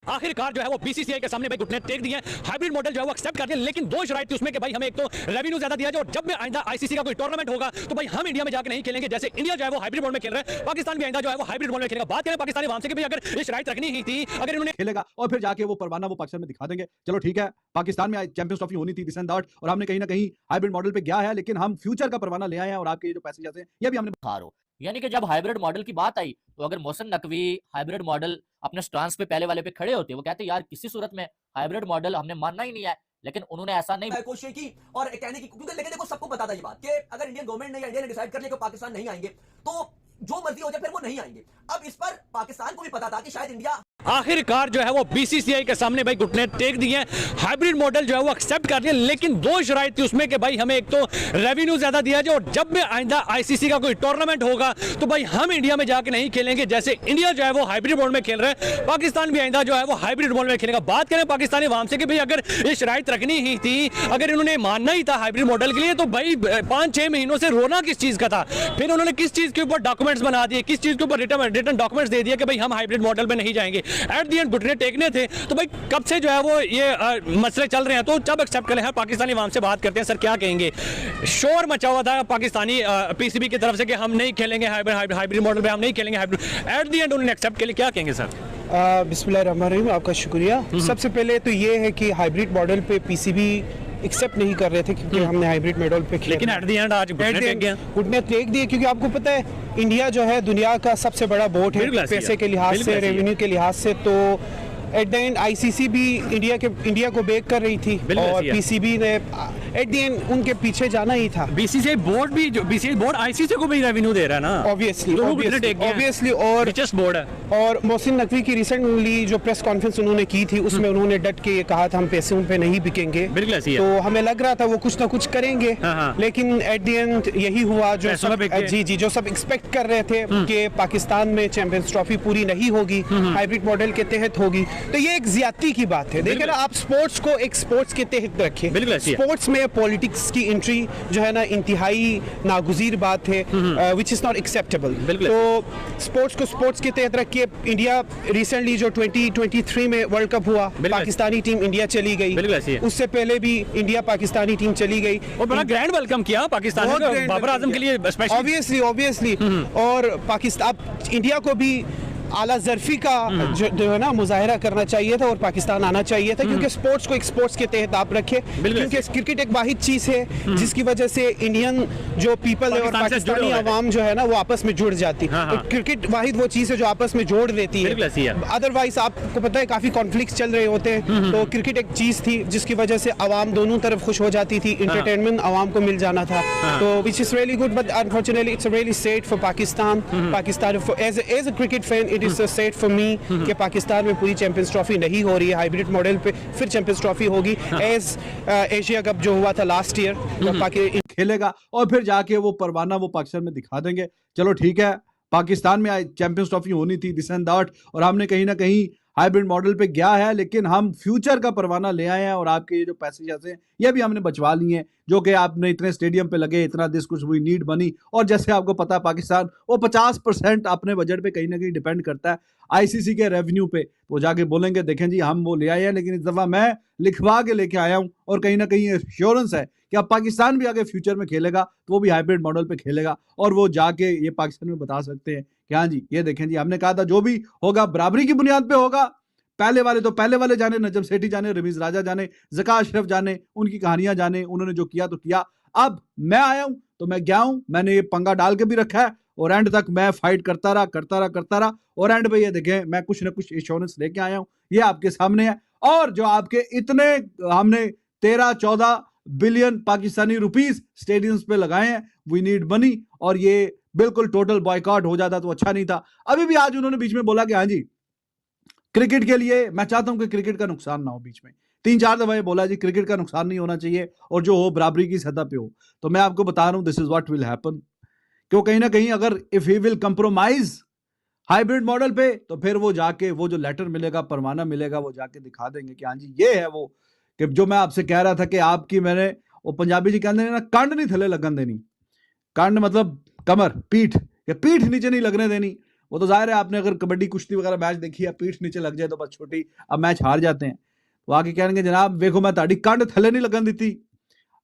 आखिरकार जो है वो बीसीसीआई के सामने भाई घुटने टेक दिए, हाइब्रिड मॉडल जो है वो एक्सेप्ट कर दिया, लेकिन दो शराइत थी उसमें कि भाई हमें एक तो रेवेन्यू ज्यादा दिया जाए और जब भी आइंदा आईसीसी का कोई टूर्नामेंट होगा तो भाई हम इंडिया में जाकर नहीं खेलेंगे। जैसे इंडिया जो है वो हाइब्रिड मॉडल में खेल रहा है, पाकिस्तान भी आइंदा जो है वो हाइब्रिड मॉडल में खेलेगा। बात करें पाकिस्तानी आवाम से कि भाई अगर ये शराइत रखनी ही थी, अगर इन्होंने खेलेगा और फिर जाके वो परवाना वो पाकिस्तान में दिखा देंगे। चलो ठीक है, पाकिस्तान में चैंपियंस ट्रॉफी होनी थी दिस एंड दैट, और हमने कहीं ना कहीं हाइब्रिड मॉडल पे गया है, लेकिन हम फ्यूचर का परवाना ले आए हैं और आपके ये जो पैसे जाते हैं ये भी हमने हारो। यानी कि जब हाइब्रिड मॉडल की बात आई तो अगर मोहसिन नकवी हाइब्रिड मॉडल अपने स्टांस पे पहले वाले पे खड़े होते, वो कहते यार किसी सूरत में हाइब्रिड मॉडल हमने मानना ही नहीं है, लेकिन उन्होंने ऐसा नहीं कोशिश की और कहने की, क्योंकि लेकिन देखो सबको पता था ये बात कि अगर इंडियन गवर्नमेंट ने या इंडिया ने डिसाइड कर लिया कि पाकिस्तान नहीं आएंगे तो जो मर्जी हो जाए फिर वो नहीं आएंगे। अब इस पर पाकिस्तान को भी पता था कि शायद इंडिया आखिरकार जो है वो बीसीसीआई के सामने भाई घुटने टेक दिए, हाइब्रिड मॉडल जो है वो एक्सेप्ट कर दिया, लेकिन दो शराइत थी उसमें कि भाई हमें एक तो रेवेन्यू ज्यादा दिया जाए और जब भी आइंदा आईसीसी का कोई टूर्नामेंट होगा तो भाई हम इंडिया में जाके नहीं खेलेंगे। जैसे इंडिया जो है वो हाइब्रिड मॉडल में खेल रहा है, पाकिस्तान भी आइंदा जो है वो हाइब्रिड मॉडल में खेलेगा। बात करें पाकिस्तानी अवाम से कि भाई अगर ये शराइत रखनी ही थी, अगर इन्होंने मानना ही था हाइब्रिड मॉडल के लिए, तो भाई 5-6 महीनों से रोना किस चीज का था? फिर उन्होंने किस चीज के ऊपर डॉक्यूमेंट्स बना दिए, किस चीज के ऊपर रिटर्न डॉक्यूमेंट्स दे दिए कि भाई हम हाइब्रिड मॉडल में नहीं जाएंगे। एट दी एंड घुटने टेकने थे। तो भाई कब से जो है वो ये मसले चल रहे हैं, तो जब एक्सेप्ट करें। पाकिस्तानी अवाम से बात करते हैं, सर क्या कहेंगे? शोर मचा हुआ था पाकिस्तानी पीसीबी की तरफ से कि हम नहीं खेलेंगे हाइब्रिड मॉडल पे, हम नहीं खेलेंगे हाइब्रिड। एट दी एंड उन्होंने एक्सेप्ट के लिए क्या कहेंगे सर? बिस्मिल्लाहिर्रहमानिर्रहीम, आपका शुक्रिया। सबसे पहले तो ये है कि हाइब्रिड मॉडल पे पीसीबी एक्सेप्ट नहीं कर रहे थे क्योंकि हमने हाइब्रिड मॉडल पे खेला, लेकिन एट दी एंड आज घुटने टेक दिए क्योंकि आपको पता है इंडिया जो है दुनिया का सबसे बड़ा बोट है पैसे के लिहाज से, रेवेन्यू के लिहाज से। तो एट द एंड आईसीसी भी इंडिया को बेक कर रही थी और पीसीबी ने एट द एंड उनके पीछे जाना ही था। बीसीसीआई बोर्ड भी, जो बीसीसीआई बोर्ड आईसीसी को भी रेवेन्यू दे रहा है ना, ऑब्वियसली। और बोर्ड है। और मोहसिन नकवी की रिसेंटली जो प्रेस कॉन्फ्रेंस उन्होंने की थी उसमें उन्होंने डट के ये कहा था हम पैसे उन पे नहीं बिकेंगे। तो हमें लग रहा था वो कुछ ना कुछ करेंगे, लेकिन एट द एंड यही हुआ जो जो सब एक्सपेक्ट कर रहे थे कि पाकिस्तान में चैंपियंस ट्रॉफी पूरी नहीं होगी, हाइब्रिड मॉडल के तहत होगी। तो ये एक ज्यादती की बात है। देखिए ना, आप स्पोर्ट्स को एक स्पोर्ट्स के तहत रखें। स्पोर्ट्स में पॉलिटिक्स की एंट्री जो है ना इंतहाई नागुज़ीर बात है, विच इज नॉट एक्सेप्टेबल। तो स्पोर्ट्स को स्पोर्ट्स के तहत रखिए। इंडिया रिसेंटली जो 2023 में वर्ल्ड कप हुआ, पाकिस्तानी टीम इंडिया चली गई, उससे पहले भी इंडिया पाकिस्तानी टीम चली गई और बड़ा ग्रैंड वेलकम किया पाकिस्तान ने बाबर आजम के लिए स्पेशली, ऑब्वियसली। और पाकिस्तान इंडिया को भी आला ज़र्फी का जो है ना मुजाहिरा करना चाहिए था और पाकिस्तान आना चाहिए था, क्योंकि स्पोर्ट्स को एक स्पोर्ट्स के तहत आप रखें, क्योंकि क्रिकेट एक वाहिद चीज़ है जिसकी वजह से इंडियन जो पीपल है और पाकिस्तानी अवाम जो है ना वो आपस में जुड़ जाती है। क्रिकेट वाहिद वो चीज़ है जो आपस में जोड़ देती है। अदरवाइज आपको पता है काफ़ी कॉन्फ्लिक्ट चल रहे होते हैं। तो क्रिकेट एक चीज़ थी जिसकी वजह से अवाम दोनों तरफ खुश हो जाती थी, इंटरटेनमेंट अवाम को मिल जाना था। तो which is really good, but unfortunately it's really sad for Pakistan. As a cricket fan it is sad for me कि पाकिस्तान में पूरी चैंपियंस ट्रॉफी नहीं हो रही है, हाइब्रिड मॉडल पे फिर चैंपियंस ट्रॉफी होगी एज एशिया कप जो हुआ था लास्ट ईयर खेलेगा और फिर जाके वो परवाना वो पाकिस्तान में दिखा देंगे। चलो ठीक है, पाकिस्तान में चैंपियंस ट्रॉफी होनी थी दिस एंड दैट, और हमने कहीं ना कहीं हाइब्रिड मॉडल पे गया है, लेकिन हम फ्यूचर का परवाना ले आए हैं और आपके ये जो पैसे जैसे हैं ये भी हमने बचवा लिए हैं, जो कि आपने इतने स्टेडियम पे लगे, इतना दिस कुछ हुई नीड बनी। और जैसे आपको पता है पाकिस्तान वो 50% अपने बजट पे कहीं ना कहीं डिपेंड करता है आईसीसी के रेवेन्यू पे। वो जाके बोलेंगे देखें जी हम वो ले आए हैं, लेकिन इस दफ़ा मैं लिखवा के लेके आया हूँ और कहीं ना कहीं एश्योरेंस है कि अब पाकिस्तान भी आगे फ्यूचर में खेलेगा तो वो भी हाइब्रिड मॉडल पे खेलेगा, और वो जाके ये पाकिस्तान में बता सकते हैं कि हाँ जी ये देखें जी हमने कहा था जो भी होगा बराबरी की बुनियाद पे होगा। पहले वाले जाने, नजम सेठी जाने, रमीज राजा जाने, ज़का अशरफ जाने, उनकी कहानियां जाने, उन्होंने जो किया तो किया। अब मैं आया हूं तो मैं गया हूं, मैंने ये पंगा डाल के भी रखा है और एंड तक मैं फाइट करता रहा और एंड पे ये देखें मैं कुछ ना कुछ इंश्योरेंस लेके आया हूं, ये आपके सामने है। और जो आपके इतने हमने 13-14 बिलियन पाकिस्तानी रुपीस स्टेडियम्स पे लगाए हैं, वी नीड मनी, और ये बिल्कुल टोटल बॉयकॉट हो जाता तो अच्छा नहीं था। अभी भी आज उन्होंने बीच में बोला कि हाँ जी क्रिकेट के लिए मैं चाहता हूं कि क्रिकेट का नुकसान ना हो। बीच में 3-4 दफा ये बोला जी क्रिकेट का नुकसान नहीं होना चाहिए और जो हो बराबरी की सतह पे हो। तो मैं आपको बता रहा हूं this is what will happen, क्यों कहीं ना कहीं अगर if he will compromise hybrid model पे तो फिर वो जाके वो जो लेटर मिलेगा, परवाना मिलेगा, वो जाके दिखा देंगे कि हाँ जी ये है वो, कि जो मैं आपसे कह रहा था कि आपकी मैंने वो पंजाबी जी कहते हैं ना कंड नहीं थले लगन देनी। कंड मतलब कमर, पीठ नीचे नहीं लगने देनी। वो तो जाहिर है, आपने अगर कबड्डी कुश्ती वगैरह मैच देखी है, पीठ नीचे लग जाए तो बस छोटी, अब मैच हार जाते हैं। वो आके कहेंगे जनाब देखो मैं ताड़ी कंड थले नहीं लगन दी।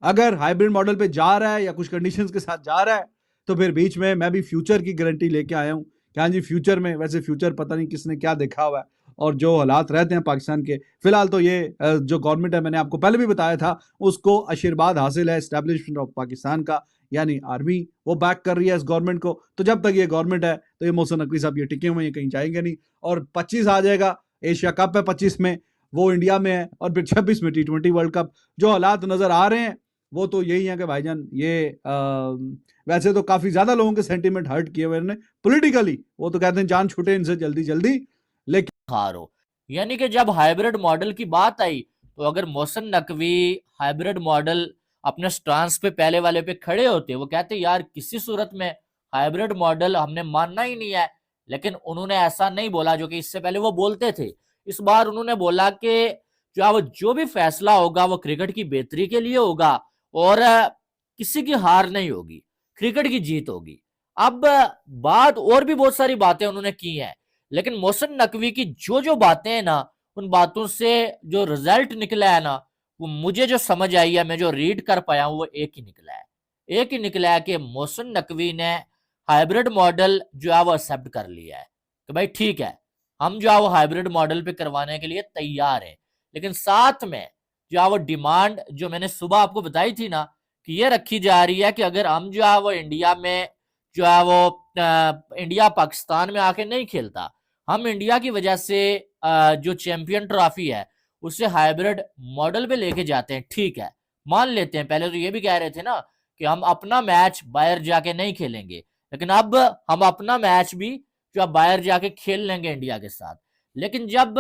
अगर हाइब्रिड मॉडल पे जा रहा है या कुछ कंडीशंस के साथ जा रहा है तो फिर बीच में मैं भी फ्यूचर की गारंटी लेके आया हूँ कि हाँ जी फ्यूचर में, वैसे फ्यूचर पता नहीं किसने क्या देखा हुआ है और जो हालात रहते हैं पाकिस्तान के फिलहाल, तो ये जो गवर्नमेंट है, मैंने आपको पहले भी बताया था, उसको आशीर्वाद हासिल है एस्टैब्लिशमेंट ऑफ पाकिस्तान का, यानी आर्मी वो बैक कर रही है इस गवर्नमेंट को। तो जब तक ये गवर्नमेंट है तो ये मोहसिन नकवी साहब ये टिके हुए हैं, कहीं जाएंगे नहीं। और 25 आ जाएगा, एशिया कप है 25 में, वो इंडिया में है, और फिर 26 में T20 वर्ल्ड कप। जो हालात नजर आ रहे हैं वो तो यही है कि भाईजान ये वैसे तो काफी ज्यादा लोगों के सेंटीमेंट हर्ट किए हुए हैं पॉलिटिकली, वो तो कहते हैं जान छूटे इनसे जल्दी जल्दी, लेकिन हारो। यानी कि जब हाइब्रिड मॉडल की बात आई तो अगर मोहसिन नकवी हाइब्रिड मॉडल अपने स्टांस पे पहले वाले पे खड़े होते, वो कहते यार किसी सूरत में हाइब्रिड मॉडल हमने मानना ही नहीं है, लेकिन उन्होंने ऐसा नहीं बोला जो कि इससे पहले वो बोलते थे। इस बार उन्होंने बोला कि जो भी फैसला होगा वो क्रिकेट की बेहतरी के लिए होगा और किसी की हार नहीं होगी, क्रिकेट की जीत होगी। अब बात और भी बहुत सारी बातें उन्होंने की हैं, लेकिन मोहसिन नकवी की जो बातें हैं ना, उन बातों से जो रिजल्ट निकला है ना, वो मुझे जो समझ आई है, मैं जो रीड कर पाया हूं, वो एक ही निकला है कि मोहसिन नकवी ने हाइब्रिड मॉडल जो है वो एक्सेप्ट कर लिया है कि भाई ठीक है, हम जो है वो हाइब्रिड मॉडल पे करवाने के लिए तैयार हैं। लेकिन साथ में जो है वो डिमांड जो मैंने सुबह आपको बताई थी ना, कि ये रखी जा रही है कि अगर हम जो है वो इंडिया में जो है वो इंडिया पाकिस्तान में आके नहीं खेलता, हम इंडिया की वजह से जो चैंपियन ट्रॉफी है उसे हाइब्रिड मॉडल पे लेके जाते हैं। ठीक है, मान लेते हैं, पहले तो ये भी कह रहे थे ना कि हम अपना मैच बाहर जाके नहीं खेलेंगे, लेकिन अब हम अपना मैच भी जो बाहर जाके खेल लेंगे इंडिया के साथ। लेकिन जब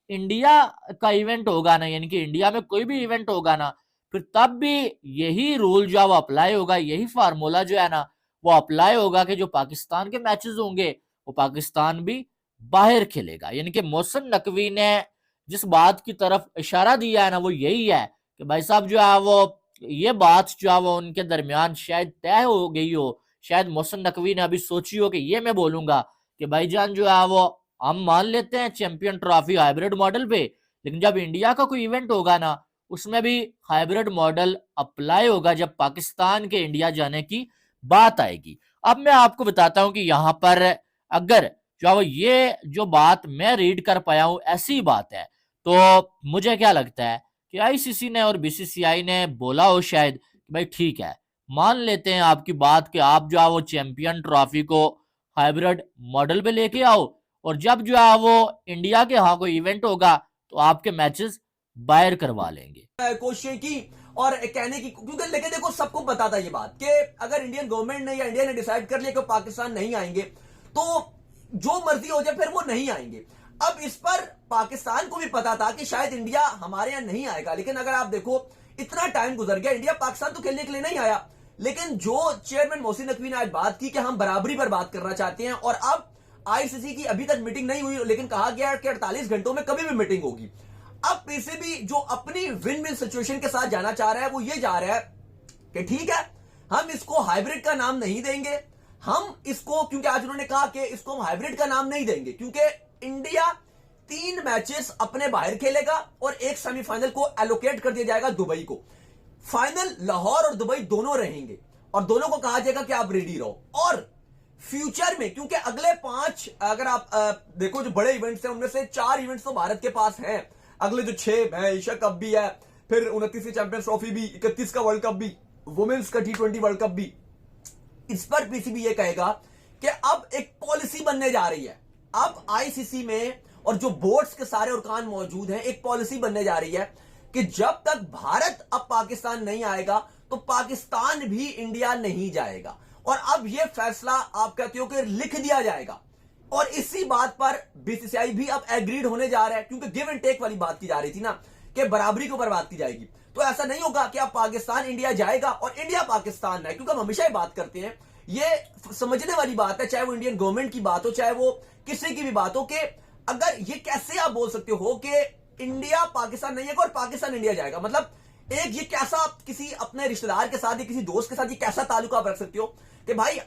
इंडिया का इवेंट होगा ना, यानी कि इंडिया में कोई भी इवेंट होगा ना, फिर तब भी यही रूल जो है वो अप्लाई होगा, यही फार्मूला जो है ना वो अप्लाई होगा कि जो पाकिस्तान के मैचेस होंगे वो पाकिस्तान भी बाहर खेलेगा। यानी कि मोहसिन नकवी ने जिस बात की तरफ इशारा दिया है ना, वो यही है कि भाई साहब जो है वो ये बात जो है वो उनके दरमियान शायद तय हो गई हो, शायद मोहसिन नकवी ने अभी सोची हो कि ये मैं बोलूंगा कि भाईजान जो है वो हम मान लेते हैं चैंपियन ट्रॉफी हाइब्रिड मॉडल पे, लेकिन जब इंडिया का कोई इवेंट होगा ना, उसमें भी हाइब्रिड मॉडल अप्लाई होगा जब पाकिस्तान के इंडिया जाने की बात आएगी। अब मैं आपको बताता हूं कि यहाँ पर अगर जो ये जो बात मैं रीड कर पाया हूं ऐसी बात है, तो मुझे क्या लगता है कि आईसीसी ने और बीसीसीआई ने बोला हो शायद कि भाई ठीक है, मान लेते हैं आपकी बात कि आप जो है वो चैंपियन ट्रॉफी को हाइब्रिड मॉडल पे लेके आओ, और जब जो है वो इंडिया के यहाँ कोई इवेंट होगा तो आपके मैचेस बाहर करवा लेंगे। कोशिश की और कहने की, क्योंकि लेकिन देखो सबको पता था ये बात कि अगर इंडियन गवर्नमेंट ने या इंडिया ने डिसाइड कर लिया कि पाकिस्तान नहीं आएंगे तो जो मर्जी हो जाए फिर वो नहीं आएंगे। अब इस पर पाकिस्तान को भी पता था कि शायद इंडिया हमारे यहां नहीं आएगा, लेकिन अगर आप देखो इतना टाइम गुजर गया, इंडिया पाकिस्तान तो खेलने के लिए नहीं आया, लेकिन जो चेयरमैन मोहसिन नकवी ने आज बात की कि हम बराबरी पर बात करना चाहते हैं, और अब आईसीसी की अभी तक मीटिंग नहीं हुई, लेकिन कहा गया कि 48 घंटों में कभी भी मीटिंग होगी। अब पीसीबी जो अपनी विन विन सिचुएशन के साथ जाना चाह रहा है वो ये जा रहा है कि ठीक है, हम इसको हाइब्रिड का नाम नहीं देंगे, हम इसको, क्योंकि आज उन्होंने कहा कि इसको हम हाइब्रिड का नाम नहीं देंगे क्योंकि इंडिया 3 मैचेस अपने बाहर खेलेगा और एक सेमीफाइनल को एलोकेट कर दिया जाएगा दुबई को। फाइनल लाहौर और दुबई दोनों रहेंगे और दोनों को कहा जाएगा कि आप रेडी रहो। और फ्यूचर में, क्योंकि अगले 5 अगर आप देखो जो बड़े इवेंट्स हैं उनमें से 4 इवेंट्स तो भारत के पास हैं, अगले जो 6 है, एशिया कप भी है, फिर 29वीं चैंपियंस ट्रॉफी भी, 31 का वर्ल्ड कप भी, वुमेन्स का T20 वर्ल्ड कप भी। इस पर पीसीबी ये कहेगा कि अब एक पॉलिसी बनने जा रही है, अब आईसीसी में और जो बोर्ड्स के सारे अरकान मौजूद हैं, एक पॉलिसी बनने जा रही है कि जब तक भारत अब पाकिस्तान नहीं आएगा तो पाकिस्तान भी इंडिया नहीं जाएगा। और अब यह फैसला आप कहते हो कि लिख दिया जाएगा, और इसी बात पर बीसीसीआई भी अब एग्रीड होने जा रहा है, क्योंकि गिव एंड टेक वाली बात की जा रही थी ना कि बराबरी के ऊपर बात की जाएगी। तो ऐसा नहीं होगा कि अब पाकिस्तान इंडिया जाएगा और इंडिया पाकिस्तान है, क्योंकि हम हमेशा ही बात करते हैं, ये समझने वाली बात है, चाहे वो इंडियन गवर्नमेंट की बात हो चाहे वो किसी की भी बात हो, कि अगर ये कैसे आप बोल सकते हो कि इंडिया पाकिस्तान नहीं आएगा और पाकिस्तान इंडिया जाएगा, मतलब एक ये कैसा आप किसी अपने रिश्तेदार के साथ या किसी दोस्त के साथ ये कैसा ताल्लुक आप रख सकते हो कि भाई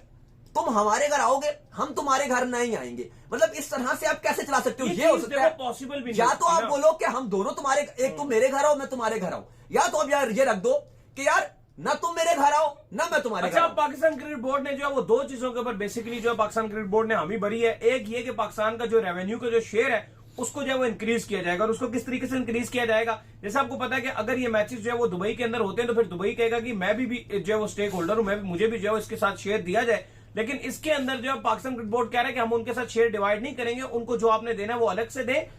तुम हमारे घर आओगे, हम तुम्हारे घर नहीं आएंगे। मतलब इस तरह से आप कैसे चला सकते हो? ये हो सकता है पॉसिबल भी या नहीं तो आप बोलो कि हम दोनों तुम्हारे, एक तुम मेरे घर आओ मैं तुम्हारे घर आऊं, या तो अब यार ये रख दो कि यार ना तुम मेरे घर आओ ना मैं तुम्हारे घर अच्छा, आऊं। पाकिस्तान क्रिकेट बोर्ड ने जो है वो दो चीजों के ऊपर बेसिकली जो है पाकिस्तान क्रिकेट बोर्ड ने हामी भरी है। एक ये कि पाकिस्तान का जो रेवेन्यू का जो शेयर है उसको जो है वो इंक्रीज किया जाएगा। और उसको किस तरीके से इंक्रीज किया जाएगा, जैसे आपको पता है कि अगर ये मैचेस जो है वो दुबई के अंदर होते हैं तो फिर दुबई कहेगा कि मैं भी जो है वो स्टेक होल्डर हूं, मुझे भी जो है इसके साथ शेयर दिया जाए। लेकिन इसके अंदर जो है पाकिस्तान क्रिकेट बोर्ड कह रहा है कि हम उनके साथ शेयर डिवाइड नहीं करेंगे, उनको जो आपने देना है वो अलग से दें,